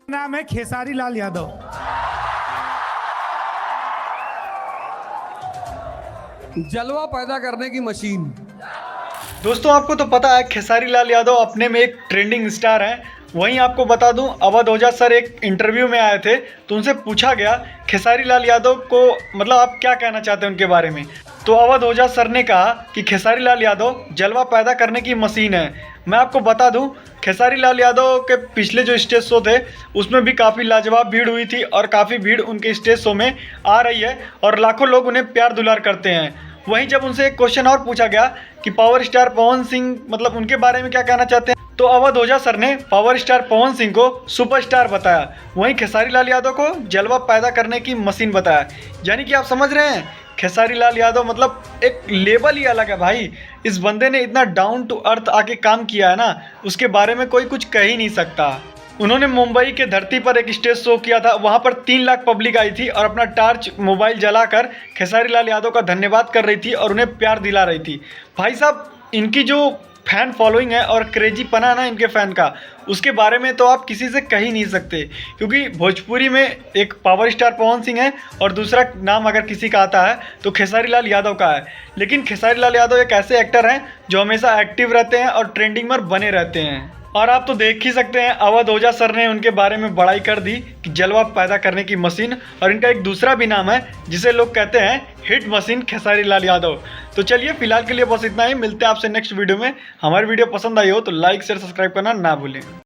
नाम है खेसारी लाल यादव। जलवा पैदा करने की मशीन। दोस्तों आपको तो पता है खेसारी लाल यादव अपने में एक ट्रेंडिंग स्टार हैं। वहीं आपको बता दूं अवध ओझा सर एक इंटरव्यू में आए थे तो उनसे पूछा गया खेसारी लाल यादव को मतलब आप क्या कहना चाहते हैं उनके बारे में। तो अवध ओझा सर ने कहा कि खेसारी लाल यादव जलवा पैदा करने की मशीन है। मैं आपको बता दूं खेसारी लाल यादव के पिछले जो स्टेज शो थे उसमें भी काफ़ी लाजवाब भीड़ हुई थी और काफ़ी भीड़ उनके स्टेज शो में आ रही है और लाखों लोग उन्हें प्यार दुलार करते हैं। वहीं जब उनसे एक क्वेश्चन और पूछा गया कि पावर स्टार पवन सिंह मतलब उनके बारे में क्या कहना चाहते हैं तो अवध ओझा सर ने पावर स्टार पवन सिंह को सुपरस्टार बताया। वहीं खेसारी लाल यादव को जलवा पैदा करने की मशीन बताया। यानी कि आप समझ रहे हैं खेसारी लाल यादव मतलब एक लेवल ही अलग है भाई। इस बंदे ने इतना डाउन टू अर्थ आके काम किया है ना, उसके बारे में कोई कुछ कह ही नहीं सकता। उन्होंने मुंबई के धरती पर एक स्टेज शो किया था, वहां पर 3 लाख पब्लिक आई थी और अपना टार्च मोबाइल जलाकर खेसारी लाल यादव का धन्यवाद कर रही थी और उन्हें प्यार दिला रही थी। भाई साहब इनकी जो फैन फॉलोइंग है और क्रेजी पना है ना इनके फ़ैन का, उसके बारे में तो आप किसी से कह ही नहीं सकते। क्योंकि भोजपुरी में एक पावर स्टार पवन सिंह है और दूसरा नाम अगर किसी का आता है तो खेसारी लाल यादव का है। लेकिन खेसारी लाल यादव एक ऐसे एक्टर हैं जो हमेशा एक्टिव रहते हैं और ट्रेंडिंग में बने रहते हैं। और आप तो देख ही सकते हैं अवध ओझा सर ने उनके बारे में बड़ाई कर दी कि जलवा पैदा करने की मशीन, और इनका एक दूसरा भी नाम है जिसे लोग कहते हैं हिट मशीन खेसारी लाल यादव। तो चलिए फिलहाल के लिए बस इतना ही, मिलते हैं आपसे नेक्स्ट वीडियो में। हमारी वीडियो पसंद आई हो तो लाइक शेयर सब्सक्राइब करना ना भूलें।